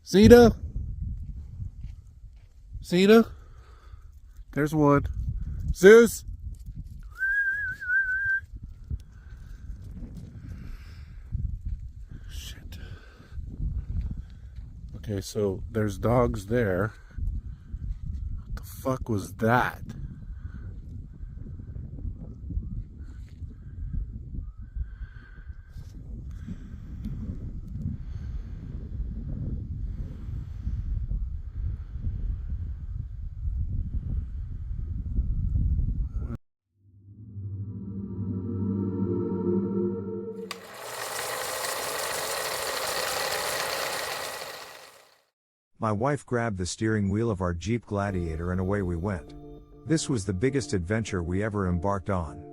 Xena? Xena? There's one. Zeus? Shit. Okay, so there's dogs there. What the fuck was that? My wife grabbed the steering wheel of our Jeep Gladiator and away we went. This was the biggest adventure we ever embarked on.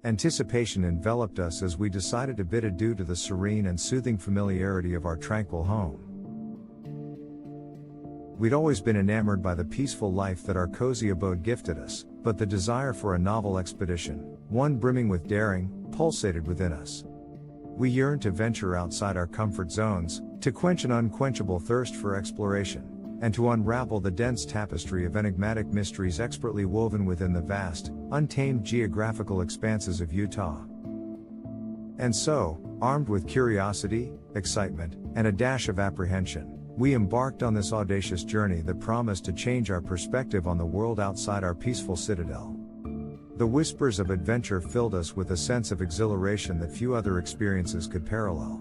Anticipation enveloped us as we decided to bid adieu to the serene and soothing familiarity of our tranquil home. We'd always been enamored by the peaceful life that our cozy abode gifted us, but the desire for a novel expedition, one brimming with daring, pulsated within us. We yearned to venture outside our comfort zones, to quench an unquenchable thirst for exploration, and to unravel the dense tapestry of enigmatic mysteries expertly woven within the vast, untamed geographical expanses of Utah. And so, armed with curiosity, excitement, and a dash of apprehension, we embarked on this audacious journey that promised to change our perspective on the world outside our peaceful citadel. The whispers of adventure filled us with a sense of exhilaration that few other experiences could parallel.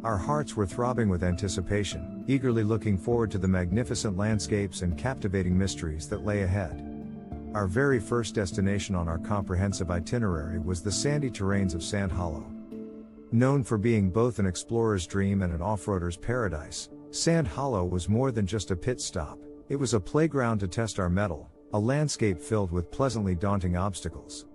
Our hearts were throbbing with anticipation, eagerly looking forward to the magnificent landscapes and captivating mysteries that lay ahead. Our very first destination on our comprehensive itinerary was the sandy terrains of Sand Hollow. Known for being both an explorer's dream and an off-roader's paradise, Sand Hollow was more than just a pit stop. It was a playground to test our mettle, a landscape filled with pleasantly daunting obstacles.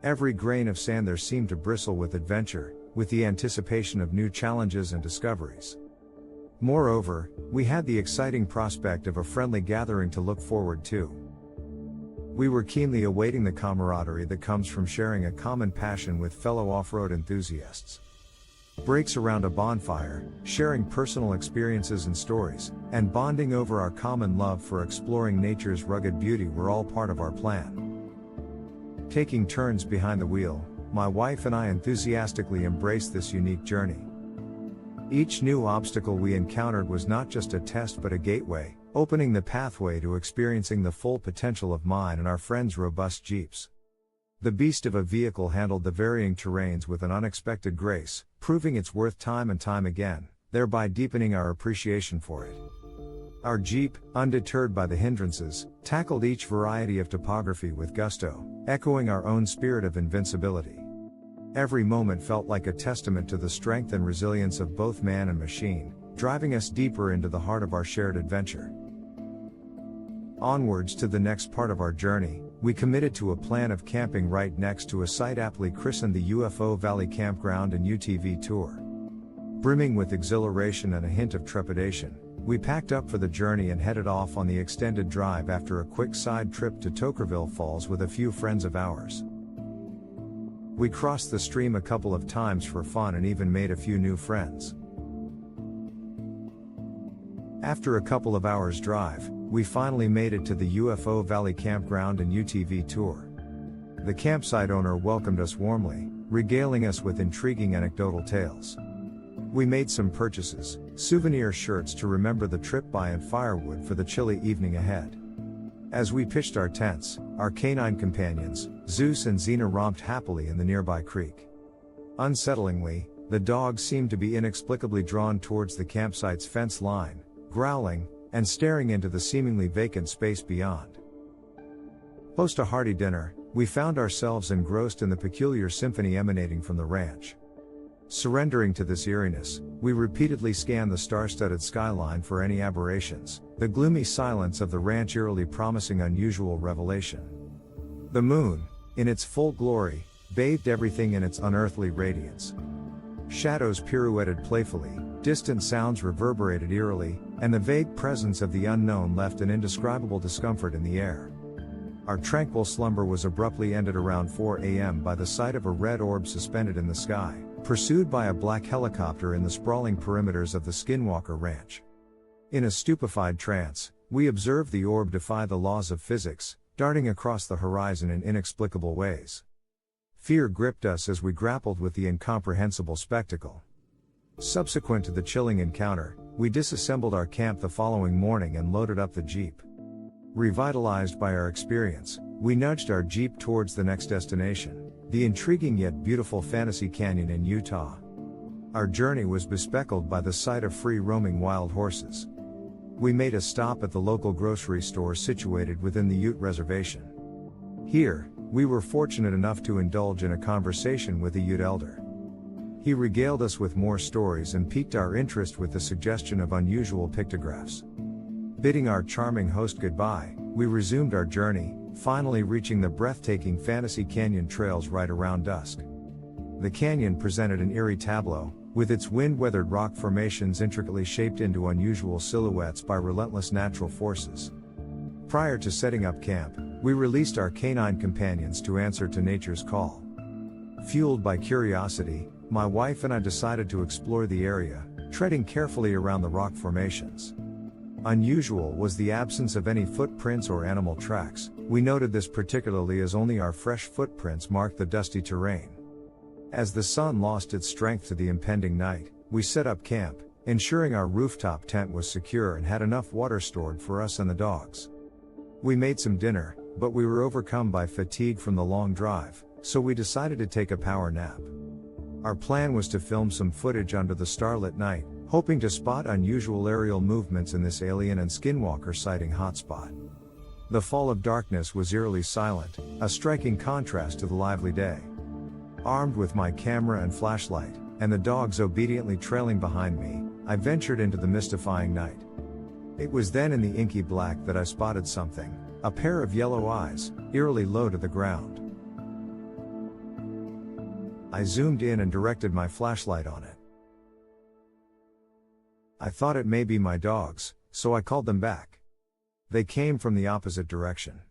Every grain of sand there seemed to bristle with adventure, with the anticipation of new challenges and discoveries. Moreover, we had the exciting prospect of a friendly gathering to look forward to. We were keenly awaiting the camaraderie that comes from sharing a common passion with fellow off-road enthusiasts. Breaks around a bonfire, sharing personal experiences and stories, and bonding over our common love for exploring nature's rugged beauty were all part of our plan. Taking turns behind the wheel, my wife and I enthusiastically embraced this unique journey. Each new obstacle we encountered was not just a test but a gateway, opening the pathway to experiencing the full potential of mine and our friends' robust Jeeps. The beast of a vehicle handled the varying terrains with an unexpected grace, proving its worth time and time again, thereby deepening our appreciation for it. Our Jeep, undeterred by the hindrances, tackled each variety of topography with gusto, echoing our own spirit of invincibility. Every moment felt like a testament to the strength and resilience of both man and machine, driving us deeper into the heart of our shared adventure. Onwards to the next part of our journey, we committed to a plan of camping right next to a site aptly christened the UFO Valley Campground and UTV Tour. Brimming with exhilaration and a hint of trepidation, we packed up for the journey and headed off on the extended drive after a quick side trip to Tokerville Falls with a few friends of ours. We crossed the stream a couple of times for fun and even made a few new friends. After a couple of hours' drive, we finally made it to the UFO Valley Campground and UTV Tour. The campsite owner welcomed us warmly, regaling us with intriguing anecdotal tales. We made some purchases, souvenir shirts to remember the trip by and firewood for the chilly evening ahead. As we pitched our tents, our canine companions, Zeus and Xena, romped happily in the nearby creek. Unsettlingly, the dogs seemed to be inexplicably drawn towards the campsite's fence line, growling, and staring into the seemingly vacant space beyond. Post a hearty dinner, we found ourselves engrossed in the peculiar symphony emanating from the ranch. Surrendering to this eeriness, we repeatedly scanned the star-studded skyline for any aberrations, the gloomy silence of the ranch eerily promising unusual revelation. The moon, in its full glory, bathed everything in its unearthly radiance. Shadows pirouetted playfully, distant sounds reverberated eerily, and the vague presence of the unknown left an indescribable discomfort in the air. Our tranquil slumber was abruptly ended around 4 a.m. by the sight of a red orb suspended in the sky, pursued by a black helicopter in the sprawling perimeters of the Skinwalker Ranch. In a stupefied trance, we observed the orb defy the laws of physics, darting across the horizon in inexplicable ways. Fear gripped us as we grappled with the incomprehensible spectacle. Subsequent to the chilling encounter, we disassembled our camp the following morning and loaded up the Jeep. Revitalized by our experience, we nudged our Jeep towards the next destination, the intriguing yet beautiful Fantasy Canyon in Utah. Our journey was bespeckled by the sight of free-roaming wild horses. We made a stop at the local grocery store situated within the Ute Reservation. Here, we were fortunate enough to indulge in a conversation with a Ute elder. He regaled us with more stories and piqued our interest with the suggestion of unusual pictographs. Bidding our charming host goodbye, we resumed our journey, finally reaching the breathtaking Fantasy Canyon trails right around dusk. The canyon presented an eerie tableau, with its wind-weathered rock formations intricately shaped into unusual silhouettes by relentless natural forces. Prior to setting up camp, we released our canine companions to answer to nature's call. Fueled by curiosity, my wife and I decided to explore the area, treading carefully around the rock formations. Unusual was the absence of any footprints or animal tracks. We noted this particularly as only our fresh footprints marked the dusty terrain. As the sun lost its strength to the impending night, we set up camp, ensuring our rooftop tent was secure and had enough water stored for us and the dogs. We made some dinner, but we were overcome by fatigue from the long drive, so we decided to take a power nap. Our plan was to film some footage under the starlit night, hoping to spot unusual aerial movements in this alien and skinwalker sighting hotspot. The fall of darkness was eerily silent, a striking contrast to the lively day. Armed with my camera and flashlight, and the dogs obediently trailing behind me, I ventured into the mystifying night. It was then in the inky black that I spotted something, a pair of yellow eyes, eerily low to the ground. I zoomed in and directed my flashlight on it. I thought it may be my dogs, so I called them back. They came from the opposite direction.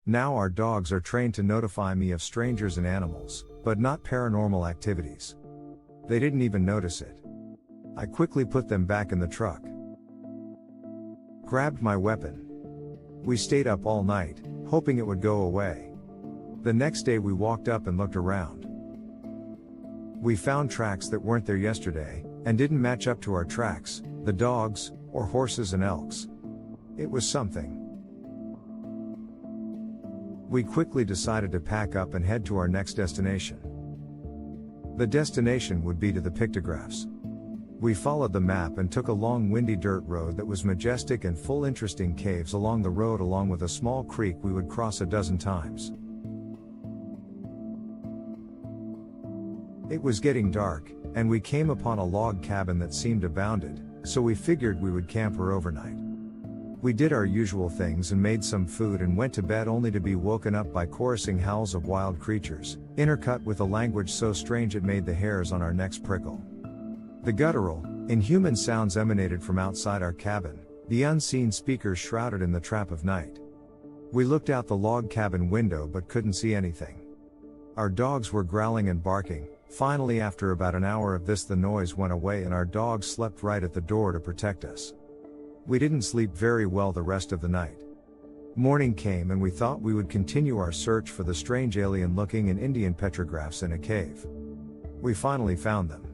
Now our dogs are trained to notify me of strangers and animals, but not paranormal activities. They didn't even notice it. I quickly put them back in the truck. Grabbed my weapon. We stayed up all night, hoping it would go away. The next day we walked up and looked around. We found tracks that weren't there yesterday, and didn't match up to our tracks, the dogs, or horses and elks. It was something. We quickly decided to pack up and head to our next destination. The destination would be to the pictographs. We followed the map and took a long windy dirt road that was majestic and full interesting caves along the road along with a small creek we would cross a dozen times. It was getting dark, and we came upon a log cabin that seemed abandoned, so we figured we would camp her overnight. We did our usual things and made some food and went to bed only to be woken up by chorusing howls of wild creatures, intercut with a language so strange it made the hairs on our necks prickle. The guttural, inhuman sounds emanated from outside our cabin, the unseen speakers shrouded in the trap of night. We looked out the log cabin window but couldn't see anything. Our dogs were growling and barking. Finally, after about an hour of this, the noise went away and our dogs slept right at the door to protect us. We didn't sleep very well the rest of the night. Morning came and we thought we would continue our search for the strange alien-looking and Indian petrographs in a cave. We finally found them.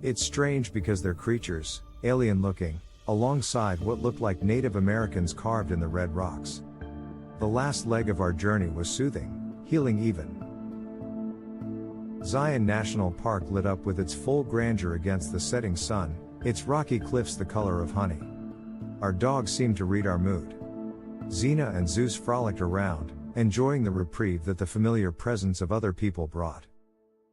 It's strange because they're creatures, alien-looking, alongside what looked like Native Americans carved in the red rocks. The last leg of our journey was soothing, healing even. Zion National Park lit up with its full grandeur against the setting sun, its rocky cliffs the color of honey. Our dogs seemed to read our mood. Xena and Zeus frolicked around, enjoying the reprieve that the familiar presence of other people brought.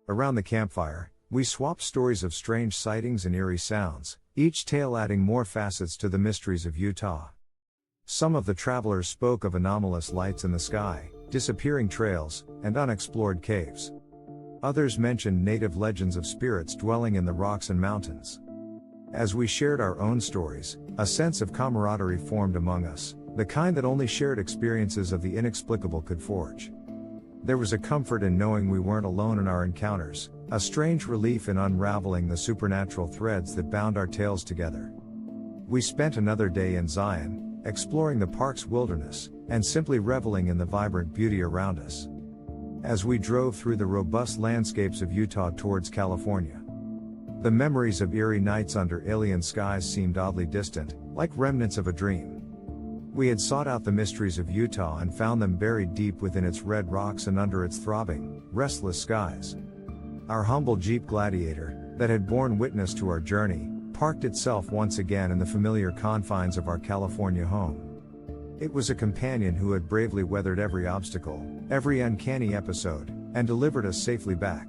Around the campfire, we swapped stories of strange sightings and eerie sounds, each tale adding more facets to the mysteries of Utah. Some of the travelers spoke of anomalous lights in the sky, disappearing trails, and unexplored caves. Others mentioned native legends of spirits dwelling in the rocks and mountains. As we shared our own stories, a sense of camaraderie formed among us, the kind that only shared experiences of the inexplicable could forge. There was a comfort in knowing we weren't alone in our encounters, A strange relief in unraveling the supernatural threads that bound our tales together. We spent another day in Zion, exploring the park's wilderness, and simply reveling in the vibrant beauty around us. As we drove through the robust landscapes of Utah towards California, the memories of eerie nights under alien skies seemed oddly distant, like remnants of a dream. We had sought out the mysteries of Utah and found them buried deep within its red rocks and under its throbbing, restless skies. Our humble Jeep Gladiator, that had borne witness to our journey, parked itself once again in the familiar confines of our California home. It was a companion who had bravely weathered every obstacle, every uncanny episode, and delivered us safely back.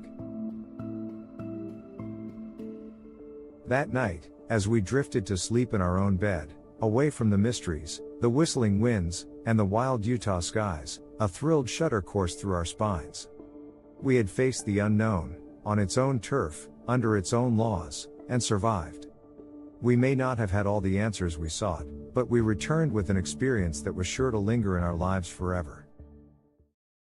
That night, as we drifted to sleep in our own bed, away from the mysteries, the whistling winds, and the wild Utah skies, a thrilled shudder coursed through our spines. We had faced the unknown, on its own turf, under its own laws, and survived. We may not have had all the answers we sought, but we returned with an experience that was sure to linger in our lives forever.